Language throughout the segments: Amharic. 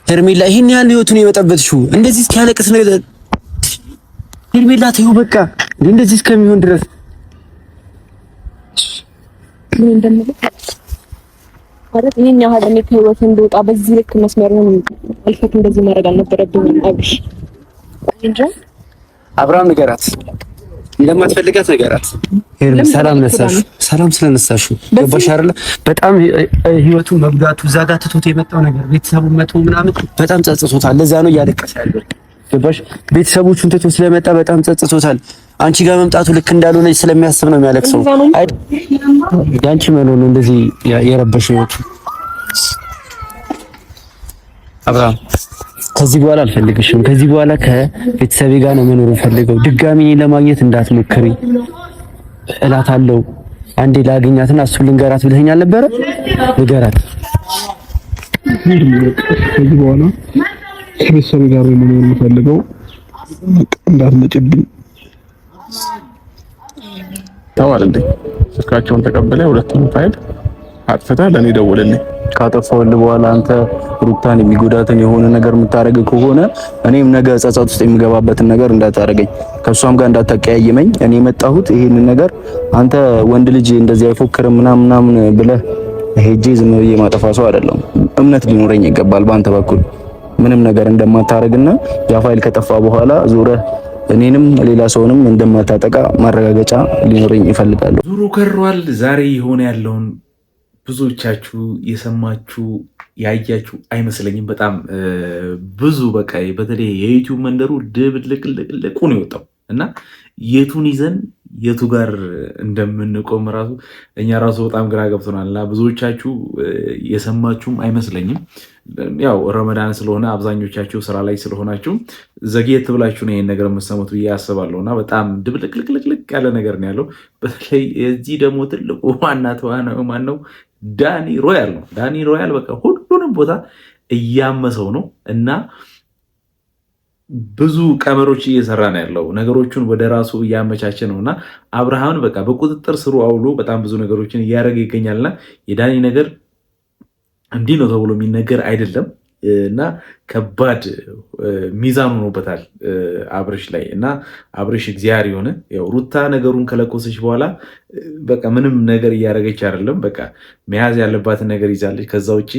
ሄርሜላ ይሄን ያህል ህይወቱን የመጠበጥሽው እንደዚህ እስኪያለቅስ ነው። ሄርሜላ ተይው በቃ እንደዚህ እስከሚሆን ድረስ ምን እንደምልህ ማለት ይሄን ያህል እኔ ከህይወት እንደወጣ በዚህ ልክ መስመር ነው አልፈት እንደዚህ ማድረግ አልነበረብኝም። አብሽ እንጃ አብርሃም ንገራት እንደማትፈልጋት ንገራት። ሰላም ነሳሽ፣ ሰላም ስለነሳሽ ገባሽ አይደለ? በጣም ህይወቱን መብጋቱ እዛ ጋር ትቶት የመጣው ነገር ቤተሰቡን መቶ ምናምን በጣም ጸጽቶታል። ለዛ ነው እያለቀሰ ያለው ገባሽ? ቤተሰቦቹን ትቶ ስለመጣ በጣም ጸጽቶታል። አንቺ ጋር መምጣቱ ልክ እንዳልሆነ ስለሚያስብ ነው የሚያለቅሰው። ያንቺ መኖር ነው እንደዚህ የረበሸው ህይወቱ። አብርሃም ከዚህ በኋላ አልፈልግሽም። ከዚህ በኋላ ከቤተሰቤ ጋር ነው መኖር ፈልገው። ድጋሚ ለማግኘት እንዳትሞክሪ እላታለሁ። አንዴ ላገኛትና እሱ ልንገራት ብለኸኝ አልነበረ? ንገራት። ከዚህ በኋላ ከቤተሰቤ ጋር ነው መኖር ፈልገው። እንዳትመጭብኝ ታዋል እንዴ? ስልካቸውን ተቀበለ። ሁለቱም ፋይል አጥፍታ ለኔ ደወለልኝ። ካጠፋሁልህ በኋላ አንተ ሩታን የሚጎዳትን የሆነ ነገር የምታረግ ከሆነ እኔም ነገ ጸጸት ውስጥ የሚገባበትን ነገር እንዳታረገኝ፣ ከሷም ጋር እንዳታቀያየመኝ። እኔ የመጣሁት ይሄንን ነገር አንተ ወንድ ልጅ እንደዚህ አይፎክርም ምናምን ብለህ ሄጄ ዝም ብዬ ማጠፋ ሰው አይደለም። እምነት ሊኖረኝ ይገባል በአንተ በኩል ምንም ነገር እንደማታረግና ያ ፋይል ከጠፋ በኋላ ዙረህ እኔንም ሌላ ሰውንም እንደማታጠቃ ማረጋገጫ ሊኖረኝ ይፈልጋል። ዙሩ ከሯል። ዛሬ የሆነ ያለውን ብዙዎቻችሁ የሰማችሁ ያያችሁ አይመስለኝም። በጣም ብዙ በቃ በተለይ የዩቲዩብ መንደሩ ድብልቅልቁ ነው የወጣው እና የቱን ይዘን የቱ ጋር እንደምንቆም ራሱ እኛ ራሱ በጣም ግራ ገብቶናል። እና ብዙዎቻችሁ የሰማችሁም አይመስለኝም። ያው ረመዳን ስለሆነ አብዛኞቻችሁ ስራ ላይ ስለሆናችሁ ዘግየት ብላችሁ ነው ይሄን ነገር የምትሰሙት ብዬ አስባለሁ። እና በጣም ድብልቅልቅልቅ ያለ ነገር ነው ያለው። በተለይ እዚህ ደግሞ ትልቁ ዋና ተዋናዩ ማን ነው? ዳኒ ሮያል ነው። ዳኒ ሮያል በቃ ሁሉንም ቦታ እያመሰው ነው እና ብዙ ቀመሮች እየሰራ ነው ያለው። ነገሮቹን ወደ ራሱ እያመቻቸ ነው እና አብርሃምን በቃ በቁጥጥር ስሩ አውሎ በጣም ብዙ ነገሮችን እያደረገ ይገኛልና የዳኒ ነገር እንዲህ ነው ተብሎ የሚነገር አይደለም እና ከባድ ሚዛን ሆኖበታል አብርሽ ላይ እና አብርሽ እግዚአብሔር የሆነ ያው ሩታ ነገሩን ከለኮሰች በኋላ በቃ ምንም ነገር እያደረገች አይደለም። በቃ መያዝ ያለባትን ነገር ይዛለች። ከዛ ውጪ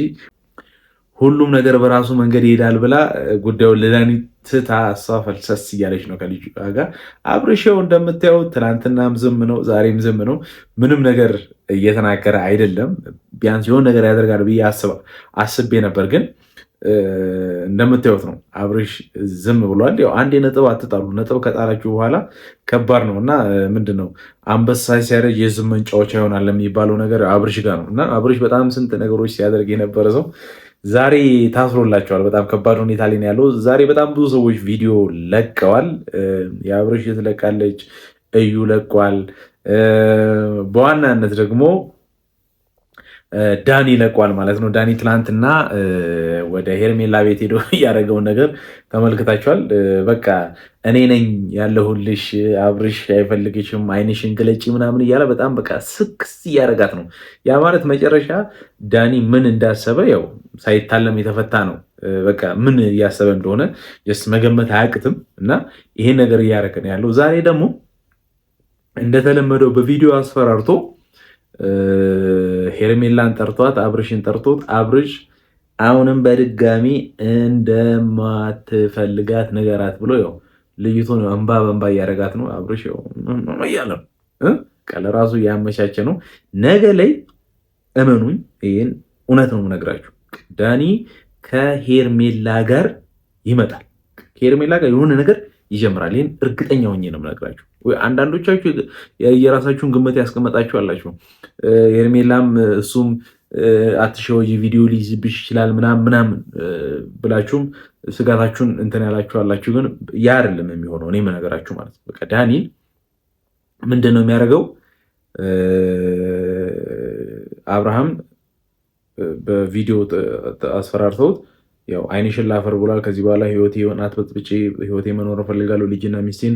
ሁሉም ነገር በራሱ መንገድ ይሄዳል ብላ ጉዳዩን ለዳኒ ትታ እሷ ፈልሰስ እያለች ነው ከልጁ ጋር። አብርሽው እንደምታየው ትናንትናም ዝም ነው፣ ዛሬም ዝም ነው። ምንም ነገር እየተናገረ አይደለም። ቢያንስ የሆነ ነገር ያደርጋል ብዬ አስቤ ነበር፣ ግን እንደምታዩት ነው። አብርሽ ዝም ብሏል። ያው አንድ ነጥብ አትጣሉ። ነጥብ ከጣላችሁ በኋላ ከባድ ነው እና ምንድን ነው አንበሳ ሲያረጅ የዝም መንጫወቻ ይሆናል የሚባለው ነገር አብርሽ ጋር ነው እና አብርሽ በጣም ስንት ነገሮች ሲያደርግ የነበረ ሰው ዛሬ ታስሮላቸዋል። በጣም ከባድ ሁኔታ ላይ ነው ያለው። ዛሬ በጣም ብዙ ሰዎች ቪዲዮ ለቀዋል። የአብርሽ ትለቃለች፣ እዩ ለቋል። በዋናነት ደግሞ ዳኒ ለቋል ማለት ነው። ዳኒ ትላንትና ወደ ሄርሜላ ቤት ሄዶ እያደረገውን ነገር ተመልክታችኋል። በቃ እኔ ነኝ ያለሁልሽ፣ አብርሽ አይፈልግሽም፣ አይንሽን ግለጪ ምናምን እያለ በጣም በቃ ስክስ እያደረጋት ነው። ያ ማለት መጨረሻ ዳኒ ምን እንዳሰበ ያው ሳይታለም የተፈታ ነው። በቃ ምን እያሰበ እንደሆነ መገመት አያቅትም እና ይሄን ነገር እያደረገ ነው ያለው። ዛሬ ደግሞ እንደተለመደው በቪዲዮ አስፈራርቶ ሄርሜላን ጠርቷት አብርሽን ጠርቶት አብርሽ አሁንም በድጋሚ እንደማትፈልጋት ነገራት ብሎ ያው ልጅቱን እንባ በእንባ እያደረጋት ነው። አብርሽ እያለ ነው ለራሱ እያመቻቸ ነው። ነገ ላይ እመኑኝ፣ ይህን እውነት ነው የምነግራችሁ፣ ዳኒ ከሄርሜላ ጋር ይመጣል። ከሄርሜላ ጋር የሆነ ነገር ይጀምራል። ይህን እርግጠኛ ሆኜ ነው የምነግራችሁ። አንዳንዶቻችሁ የራሳችሁን ግምት ያስቀመጣችሁ አላችሁ። ሄርሜላም እሱም አትሸወጂ ቪዲዮ ሊይዝብሽ ይችላል ምናምን ብላችሁም ስጋታችሁን እንትን ያላችሁ አላችሁ። ግን ያ አይደለም የሚሆነው። እኔ የምነግራችሁ ማለት ነው በቃ ዳኒ ምንድን ነው የሚያደርገው? አብርሃም በቪዲዮ አስፈራርተውት ያው አይንሽን ላፈር ብሏል። ከዚህ በኋላ ህይወቴ አትበጥብጪ፣ ህይወቴ መኖር እፈልጋለሁ፣ ልጅና ሚስቴን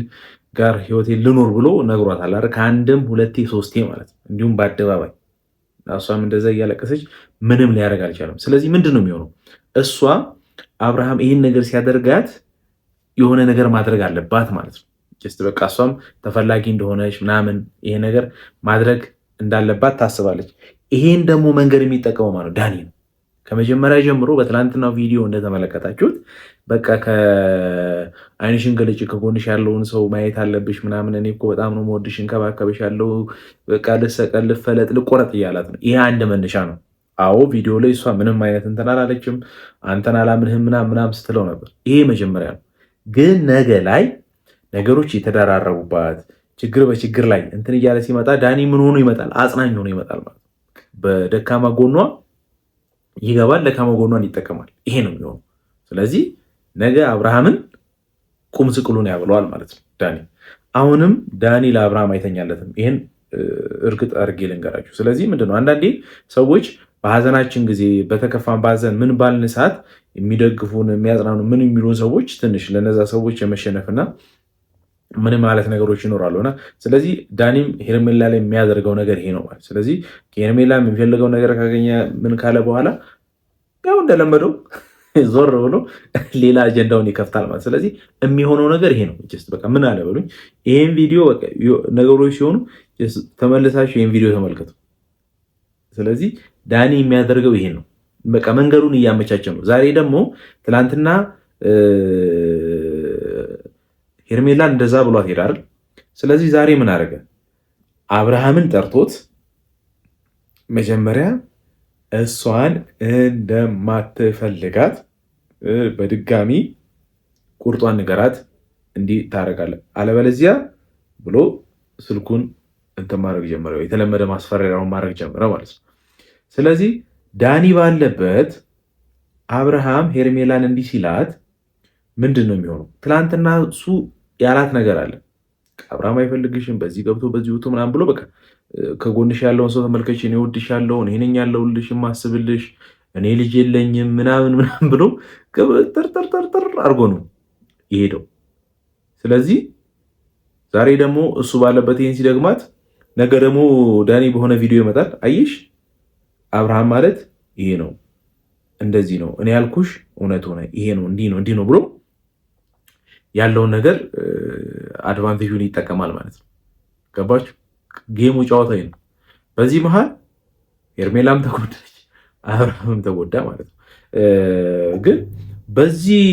ጋር ህይወቴ ልኖር ብሎ ነግሯታል አይደል? ከአንድም ሁለቴ ሶስቴ ማለት ነው። እንዲሁም በአደባባይ እሷም እንደዛ እያለቀሰች ምንም ሊያደርግ አልቻለም። ስለዚህ ምንድን ነው የሚሆነው? እሷ አብርሃም ይህን ነገር ሲያደርጋት የሆነ ነገር ማድረግ አለባት ማለት ነው። በቃ እሷም ተፈላጊ እንደሆነች ምናምን ይሄ ነገር ማድረግ እንዳለባት ታስባለች። ይሄን ደግሞ መንገድ የሚጠቀመው ማለት ነው ዳኒ ነው። ከመጀመሪያ ጀምሮ በትናንትናው ቪዲዮ እንደተመለከታችሁት በቃ ከአይንሽን ገልጭ ከጎንሽ ያለውን ሰው ማየት አለብሽ ምናምን፣ እኔ እኮ በጣም ነው የምወድሽ፣ እንከባከብሽ ያለው በቃ ልሰቀል ልፈለጥ ልቆረጥ እያላት ነው። ይሄ አንድ መነሻ ነው። አዎ ቪዲዮ ላይ እሷ ምንም አይነት እንትን አላለችም፣ አንተን አላምንህም ምናምን ስትለው ነበር። ይሄ መጀመሪያ ነው። ግን ነገ ላይ ነገሮች የተደራረቡባት ችግር በችግር ላይ እንትን እያለ ሲመጣ ዳኒ ምን ሆኖ ይመጣል? አጽናኝ ሆኖ ይመጣል ማለት ነው። በደካማ ጎኗ ይገባል፣ ደካማ ጎኗን ይጠቀማል። ይሄ ነው የሚሆነው። ስለዚህ ነገ አብርሃምን ቁም ስቅሉን ያብለዋል ማለት ነው ዳኒ። አሁንም ዳኒ ለአብርሃም አይተኛለትም። ይሄን እርግጥ አድርጌ ልንገራችሁ። ስለዚህ ምንድነው አንዳንዴ ሰዎች በሀዘናችን ጊዜ በተከፋን ባዘን ምን ባልን ሰዓት የሚደግፉን የሚያጽናኑ ምን የሚሉን ሰዎች ትንሽ ለነዛ ሰዎች የመሸነፍና ምን ማለት ነገሮች ይኖራሉና ስለዚህ ዳኒም ሄርሜላ ላይ የሚያደርገው ነገር ይሄ ነው ማለት። ስለዚህ ሄርሜላ የሚፈልገው ነገር ካገኘ ምን ካለ በኋላ ያው እንደለመደው ዞር ብሎ ሌላ አጀንዳውን ይከፍታል ማለት። ስለዚህ የሚሆነው ነገር ይሄ ነው። በቃ ምን አለ በሉኝ። ይሄን ቪዲዮ በቃ ነገሮች ሲሆኑ ተመልሳችሁ ይሄን ቪዲዮ ተመልከቱ። ስለዚህ ዳኒ የሚያደርገው ይሄ ነው። በቃ መንገዱን እያመቻቸ ነው። ዛሬ ደግሞ ትናንትና ሄርሜላን እንደዛ ብሏት ሄዳል። ስለዚህ ዛሬ ምን አደረገ? አብርሃምን ጠርቶት መጀመሪያ እሷን እንደማትፈልጋት በድጋሚ ቁርጧን ንገራት፣ እንዲህ ታደርጋለህ፣ አለበለዚያ ብሎ ስልኩን እንትን ማድረግ ጀመረ። የተለመደ ማስፈራሪያውን ማድረግ ጀመረ ማለት ነው። ስለዚህ ዳኒ ባለበት አብርሃም ሄርሜላን እንዲህ ሲላት ምንድን ነው የሚሆነው? ትላንትና እሱ ያላት ነገር አለ። አብርሃም አይፈልግሽም፣ በዚህ ገብቶ በዚህ ወጥቶ ምናምን ብሎ በቃ ከጎንሽ ያለውን ሰው ተመልከች፣ እኔ እወድሻለሁ፣ እኔ ነኝ ያለሁልሽ፣ የማስብልሽ፣ እኔ ልጅ የለኝም ምናምን ምናምን ብሎ ጥርጥር አድርጎ ነው የሄደው። ስለዚህ ዛሬ ደግሞ እሱ ባለበት ይሄን ሲደግማት፣ ነገ ደግሞ ዳኒ በሆነ ቪዲዮ ይመጣል። አየሽ አብርሃም ማለት ይሄ ነው፣ እንደዚህ ነው፣ እኔ ያልኩሽ እውነት ሆነ፣ ይሄ ነው፣ እንዲህ ነው ብሎ ያለውን ነገር አድቫንቴጁን ይጠቀማል ማለት ነው። ገባችሁ? ጌሙ ጨዋታ ነው። በዚህ መሃል ሄርሜላም ተጎዳች፣ አብርሃምም ተጎዳ ማለት ነው። ግን በዚህ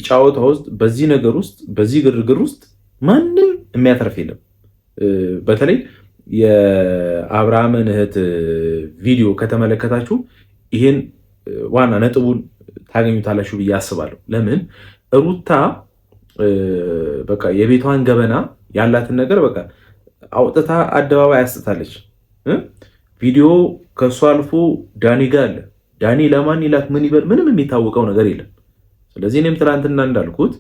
ጨዋታ ውስጥ፣ በዚህ ነገር ውስጥ፣ በዚህ ግርግር ውስጥ ማንም የሚያተርፍ የለም። በተለይ የአብርሃምን እህት ቪዲዮ ከተመለከታችሁ ይሄን ዋና ነጥቡን ታገኙታላችሁ ብዬ አስባለሁ። ለምን ሩታ በቃ የቤቷን ገበና ያላትን ነገር በቃ አውጥታ አደባባይ ያስጥታለች። ቪዲዮ ከእሱ አልፎ ዳኒ ጋር አለ። ዳኒ ለማን ይላክ ምን ይበል ምንም የሚታወቀው ነገር የለም። ስለዚህ እኔም ትናንትና እንዳልኩት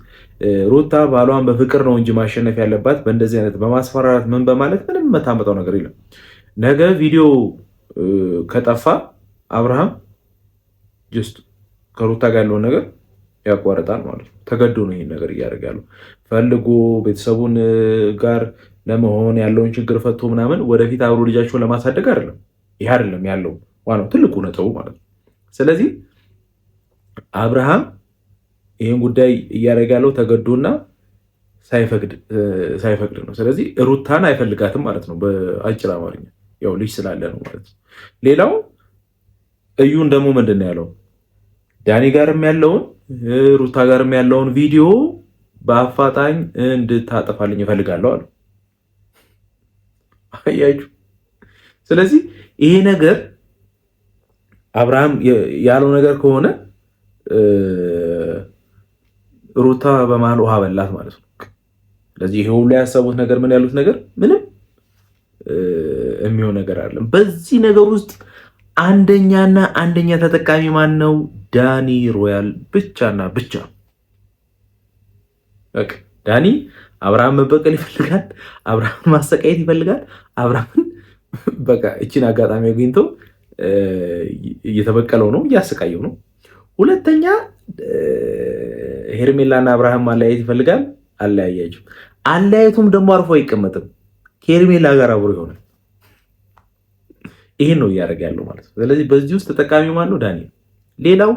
ሩታ ባሏን በፍቅር ነው እንጂ ማሸነፍ ያለባት በእንደዚህ አይነት በማስፈራራት ምን በማለት ምንም የምታመጣው ነገር የለም። ነገ ቪዲዮ ከጠፋ አብርሃም ጀስት ከሩታ ጋር ያለውን ነገር ያቋርጣል ማለት ነው። ተገዶ ነው ይሄን ነገር እያደረገ ያለው። ፈልጎ ቤተሰቡን ጋር ለመሆን ያለውን ችግር ፈቶ ምናምን ወደፊት አብሮ ልጃቸውን ለማሳደግ አይደለም። ይሄ አይደለም ያለው ዋናው ትልቁ ነጥቡ ማለት ነው። ስለዚህ አብርሃም ይህን ጉዳይ እያደረገ ያለው ተገዶና ሳይፈቅድ ነው። ስለዚህ ሩታን አይፈልጋትም ማለት ነው። በአጭር አማርኛ ያው ልጅ ስላለ ነው ማለት ነው። ሌላው እዩን ደግሞ ምንድን ነው ያለው? ዳኒ ጋርም ያለውን ሩታ ጋርም ያለውን ቪዲዮ በአፋጣኝ እንድታጠፋልኝ እፈልጋለሁ አሉ። አያችሁ። ስለዚህ ይሄ ነገር አብርሃም ያለው ነገር ከሆነ ሩታ በመሀል ውሃ በላት ማለት ነው። ስለዚህ ይሄ ሁሉ ያሰቡት ነገር ምን ያሉት ነገር ምንም የሚሆን ነገር አይደለም። በዚህ ነገር ውስጥ አንደኛና አንደኛ ተጠቃሚ ማን ነው? ዳኒ ሮያል ብቻና ብቻ። በቃ ዳኒ አብርሃም መበቀል ይፈልጋል፣ አብርሃም ማሰቃየት ይፈልጋል። አብርሃምን በቃ እቺን አጋጣሚ አግኝቶ እየተበቀለው ነው፣ እያሰቃየው ነው። ሁለተኛ ሄርሜላና አብርሃም ማለያየት ይፈልጋል። አለያያቸው። አለያየቱም ደግሞ አርፎ አይቀመጥም፣ ከሄርሜላ ጋር አብሮ ይሆናል። ይሄን ነው እያደረገ ያለው ማለት ነው። ስለዚህ በዚህ ውስጥ ተጠቃሚው ማን ነው? ዳኒ። ሌላው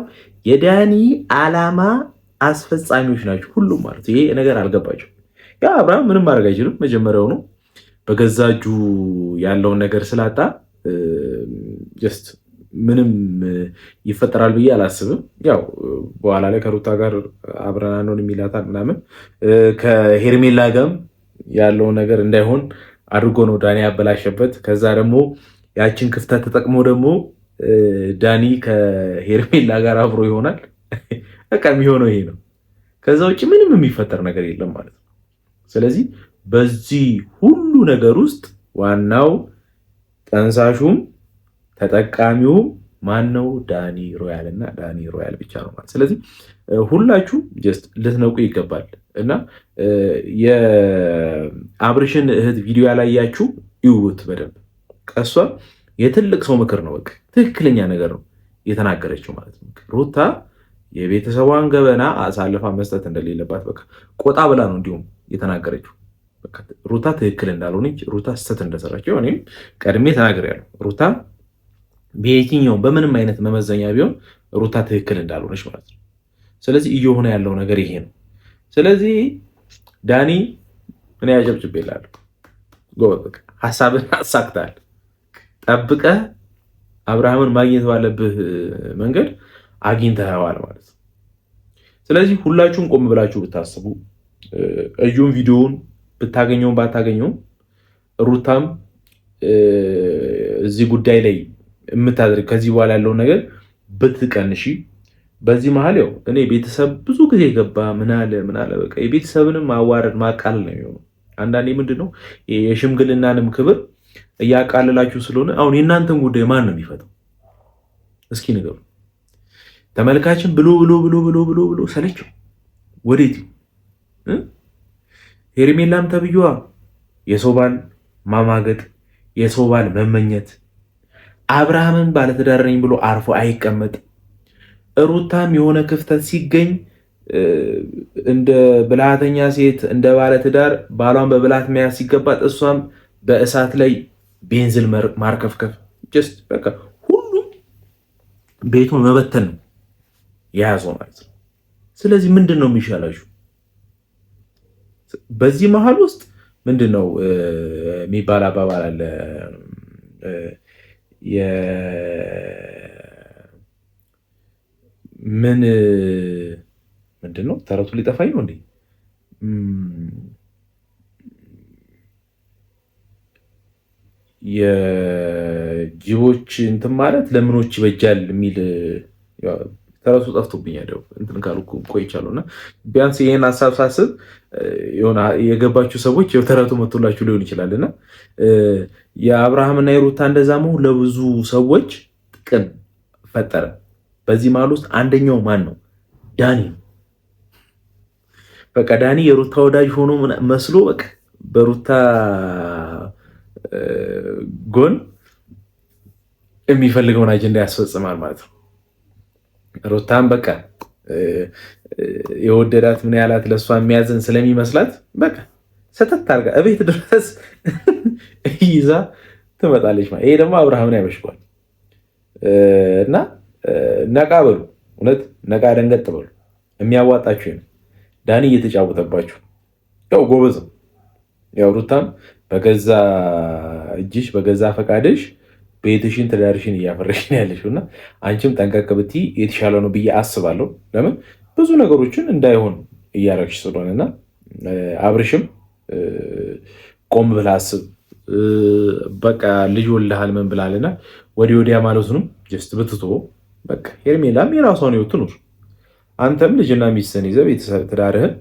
የዳኒ ዓላማ አስፈጻሚዎች ናቸው ሁሉም ማለት ይሄ ነገር አልገባቸው። ያ አብርሃም ምንም ማድረግ አይችልም። መጀመሪያው ነው በገዛ እጁ ያለውን ነገር ስላጣ ጀስት ምንም ይፈጠራል ብዬ አላስብም። ያው በኋላ ላይ ከሩታ ጋር አብረን አንሆን የሚላታል ምናምን ከሄርሜላ ጋርም ያለውን ነገር እንዳይሆን አድርጎ ነው ዳኒ ያበላሸበት። ከዛ ደግሞ ያችን ክፍተት ተጠቅሞ ደግሞ ዳኒ ከሄርሜላ ጋር አብሮ ይሆናል። በቃ የሚሆነው ይሄ ነው። ከዛ ውጭ ምንም የሚፈጠር ነገር የለም ማለት ነው። ስለዚህ በዚህ ሁሉ ነገር ውስጥ ዋናው ጠንሳሹም ተጠቃሚውም ማነው? ዳኒ ሮያል እና ዳኒ ሮያል ብቻ ነው ማለት። ስለዚህ ሁላችሁ ጀስት ልትነቁ ይገባል። እና የአብርሽን እህት ቪዲዮ ያላያችሁ ይውት በደንብ ቀሷ የትልቅ ሰው ምክር ነው። በቃ ትክክለኛ ነገር ነው የተናገረችው ማለት ነው። ሩታ የቤተሰቧን ገበና አሳልፋ መስጠት እንደሌለባት በቃ ቆጣ ብላ ነው እንዲሁም የተናገረችው። ሩታ ትክክል እንዳልሆነች፣ ሩታ ስህተት እንደሰራችው እኔም ቀድሜ ተናግሬያለሁ። ሩታ በየትኛውም በምንም አይነት መመዘኛ ቢሆን ሩታ ትክክል እንዳልሆነች ማለት ነው። ስለዚህ እየሆነ ያለው ነገር ይሄ ነው። ስለዚህ ዳኒ እኔ አጨብጭቤልሃለሁ። ጎበዝ፣ ሀሳብህን አሳክተሃል። ጠብቀህ አብርሃምን ማግኘት ባለብህ መንገድ አግኝተኸዋል ማለት ነው። ስለዚህ ሁላችሁም ቆም ብላችሁ ብታስቡ፣ እዩን ቪዲዮውን ብታገኘውም ባታገኘውም ሩታም እዚህ ጉዳይ ላይ የምታደርግ ከዚህ በኋላ ያለውን ነገር ብትቀንሺ። በዚህ መሀል ያው እኔ ቤተሰብ ብዙ ጊዜ ገባ ምናለ በቃ የቤተሰብንም ማዋረድ ማቃለል ነው የሚሆነው። አንዳንዴ ምንድነው የሽምግልናንም ክብር እያቃለላችሁ ስለሆነ አሁን የእናንተን ጉዳይ ማን ነው የሚፈታው? እስኪ ንገሩ። ተመልካችን ብሎ ሰለቸው ወዴት ሄርሜላም ተብዬዋ የሰው ባል ማማገጥ፣ የሰው ባል መመኘት፣ አብርሃምን ባለትዳር ነኝ ብሎ አርፎ አይቀመጥ። ሩታም የሆነ ክፍተት ሲገኝ እንደ ብልሃተኛ ሴት እንደ ባለትዳር ባሏን በብልሃት መያዝ ሲገባት እሷም በእሳት ላይ ቤንዝል ማርከፍከፍ። ጀስት በቃ ሁሉም ቤቱን መበተን ነው የያዘው ማለት ነው። ስለዚህ ምንድን ነው የሚሻላችሁ? በዚህ መሀል ውስጥ ምንድን ነው የሚባል አባባል አለ። ምንድን ነው ተረቱ? ሊጠፋኝ ነው እንዴ? የጅቦች እንትን ማለት ለምኖች ይበጃል የሚል ተረቱ ጠፍቶብኛል። እንትን ካልኩ ቆይቻለሁ እና ቢያንስ ይህን ሀሳብ ሳስብ የገባችሁ ሰዎች ተረቱ መቶላችሁ ሊሆን ይችላል። እና የአብርሃምና የሩታ እንደዛ መሆን ለብዙ ሰዎች ጥቅም ፈጠረ። በዚህ መሀል ውስጥ አንደኛው ማን ነው? ዳኒ ነው። በቃ ዳኒ የሩታ ወዳጅ ሆኖ መስሎ በቃ በሩታ ጎን የሚፈልገውን አጀንዳ ያስፈጽማል ማለት ነው። ሩታም በቃ የወደዳት ምን ያላት ለእሷ የሚያዝን ስለሚመስላት በቃ ሰተት አድርጋ እቤት ድረስ ይዛ ትመጣለች። ይሄ ደግሞ አብርሃምን ያበሽቋል። እና ነቃ በሉ፣ እውነት ነቃ ደንገጥ በሉ። የሚያዋጣችሁ ነው። ዳኒ እየተጫወተባችሁ ያው ጎበዝም ያው ሩታም በገዛ እጅሽ በገዛ ፈቃድሽ ቤትሽን ትዳርሽን እያፈረሽን ያለሽው እና አንቺም ጠንቀቅ ብትይ የተሻለ ነው ብዬ አስባለሁ። ለምን ብዙ ነገሮችን እንዳይሆን እያረግሽ ስለሆነ እና አብርሽም ቆም ብለህ አስብ። በቃ ልጅ ወልደሃል ምን ብላልና ወዲያ ማለቱንም ጀስት ብትቶ በቃ ሄርሜላም የራሷን ህይወት ትኑር። አንተም ልጅና ሚስትህን ይዘህ ቤተሰብ ትዳርህን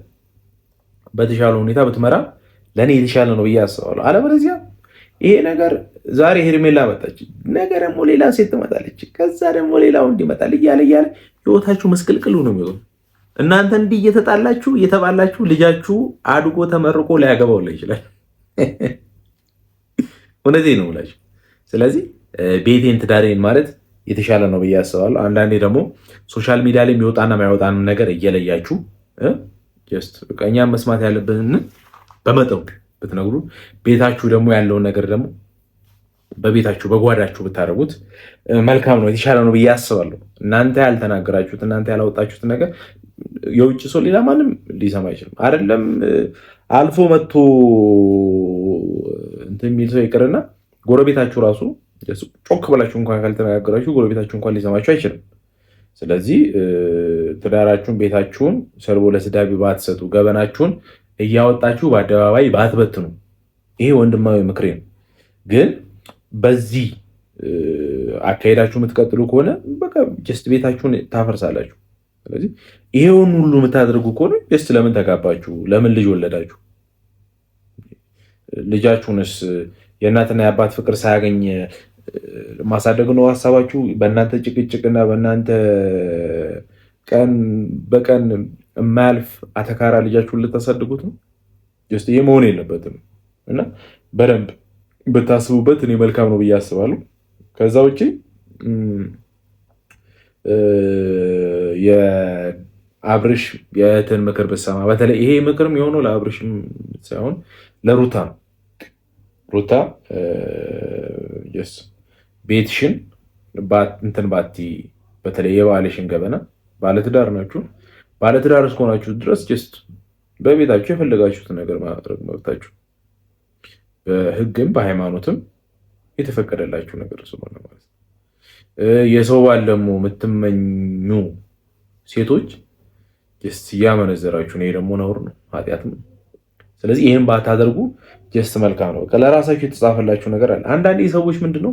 በተሻለ ሁኔታ ብትመራ ለእኔ የተሻለ ነው ብዬ አስባለሁ። አለበለዚያ ይሄ ነገር ዛሬ ሄርሜላ መጣች፣ ነገ ደግሞ ሌላ ሴት ትመጣለች፣ ከዛ ደግሞ ሌላ ወንድ ይመጣል እያለ ህይወታችሁ መስቅልቅሉ ነው የሚሆነው። እናንተ እንዲህ እየተጣላችሁ እየተባላችሁ ልጃችሁ አድጎ ተመርቆ ሊያገባው ላይ ይችላል። እውነቴን ነው የምላችሁ። ስለዚህ ቤቴን ትዳሬን ማለት የተሻለ ነው ብዬ አስባለሁ። አንዳንዴ ደግሞ ሶሻል ሚዲያ ላይ የሚወጣና የማይወጣን ነገር እየለያችሁ እኛም መስማት ያለብንን በመጠኑ ብትነግሩ፣ ቤታችሁ ደግሞ ያለውን ነገር ደግሞ በቤታችሁ በጓዳችሁ ብታደርጉት መልካም ነው፣ የተሻለ ነው ብዬ አስባለሁ። እናንተ ያልተናገራችሁት እናንተ ያላወጣችሁት ነገር የውጭ ሰው ሌላ ማንም ሊሰማ አይችልም። አይደለም አልፎ መጥቶ እንትን የሚል ሰው ይቅርና ጎረቤታችሁ ራሱ ጮክ ብላችሁ እንኳን ካልተነጋገራችሁ ጎረቤታችሁ እንኳን ሊሰማችሁ አይችልም። ስለዚህ ትዳራችሁን ቤታችሁን ሰርቦ ለስዳቢ ባትሰጡ፣ ገበናችሁን እያወጣችሁ በአደባባይ ባትበትኑ፣ ይሄ ወንድማዊ ምክሬ ነው። ግን በዚህ አካሄዳችሁ የምትቀጥሉ ከሆነ በቃ ጀስት ቤታችሁን ታፈርሳላችሁ። ስለዚህ ይሄውን ሁሉ የምታደርጉ ከሆነ ጀስት ለምን ተጋባችሁ? ለምን ልጅ ወለዳችሁ? ልጃችሁንስ የእናትና የአባት ፍቅር ሳያገኝ ማሳደግ ነው ሀሳባችሁ? በእናንተ ጭቅጭቅና በእናንተ ቀን በቀን የማያልፍ አተካራ ልጃችሁን ልታሳድጉት ነው? ጀስት ይሄ መሆን የለበትም እና በደንብ ብታስቡበት እኔ መልካም ነው ብዬ አስባለሁ። ከዛ ውጭ የአብርሽ የእህትን ምክር ብትሰማ፣ በተለይ ይሄ ምክርም የሆነው ለአብርሽም ሳይሆን ለሩታ ነው። ሩታ ቤትሽን እንትን ባቲ፣ በተለይ የባለሽን ገበና፣ ባለትዳር ናችሁ። ባለትዳር እስከሆናችሁ ድረስ ጀስት በቤታችሁ የፈለጋችሁትን ነገር ማድረግ መብታችሁ፣ በህግም በሃይማኖትም የተፈቀደላችሁ ነገር ስለሆነ ማለት ነው። የሰው ባል ደግሞ የምትመኙ ሴቶች ጀስት እያመነዘራችሁ ነው። ይሄ ደግሞ ነውር ነው፣ ኃጢአት ነው። ስለዚህ ይህን ባታደርጉ ጀስት መልካም ነው። ለራሳችሁ የተጻፈላችሁ ነገር አለ። አንዳንዴ ሰዎች ምንድነው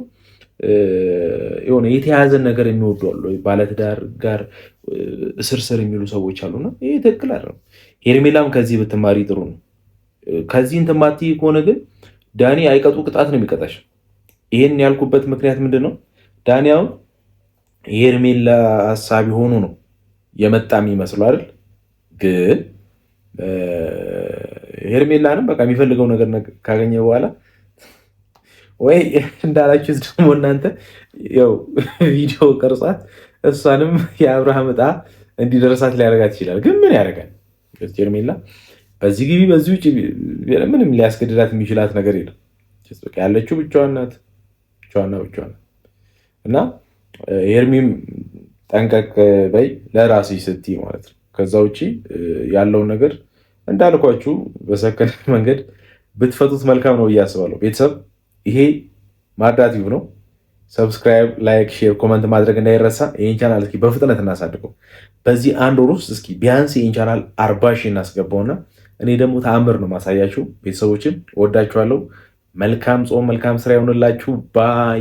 የሆነ የተያዘን ነገር የሚወዱ አሉ። ባለትዳር ጋር እስርስር የሚሉ ሰዎች አሉና ይሄ ትክክል አይደለም። ሄርሜላም ከዚህ ብትማሪ ጥሩ ነው። ከዚህ እንትን ማትይ ከሆነ ግን ዳኒ አይቀጡ ቅጣት ነው የሚቀጣሽ። ይሄን ያልኩበት ምክንያት ምንድን ነው? ዳኒ አሁን የሄርሜላ ሀሳቢ ሆኖ ነው የመጣ የሚመስለው አይደል? ግን ሄርሜላንም በቃ የሚፈልገው ነገር ካገኘ በኋላ ወይ እንዳላችሁት ደግሞ እናንተ ያው ቪዲዮ ቀርጻት እሷንም የአብርሃም ዕጣ እንዲደርሳት ሊያደርጋት ይችላል። ግን ምን ያደርጋል? ሄርሜላ በዚህ ግቢ በዚህ ውጭ ምንም ሊያስገድዳት የሚችላት ነገር የለም። በቃ ያለችው ብቻዋን ናት፣ ብቻዋን እና ሄርሚም ጠንቀቅ በይ ለራስሽ ስትይ ማለት ነው። ከዛ ውጭ ያለውን ነገር እንዳልኳችሁ በሰከነ መንገድ ብትፈቱት መልካም ነው ብዬ አስባለሁ። ቤተሰብ ይሄ ማርዳት ዩብ ነው። ሰብስክራይብ፣ ላይክ፣ ሼር፣ ኮመንት ማድረግ እንዳይረሳ። ይህን ቻናል እስኪ በፍጥነት እናሳድገው። በዚህ አንድ ወር ውስጥ እስኪ ቢያንስ ይህን ቻናል 40 ሺህ እናስገባውና እኔ ደግሞ ተአምር ነው ማሳያችሁ። ቤተሰቦችን ወዳችኋለሁ። መልካም ጾም፣ መልካም ስራ ይሆንላችሁ። ባይ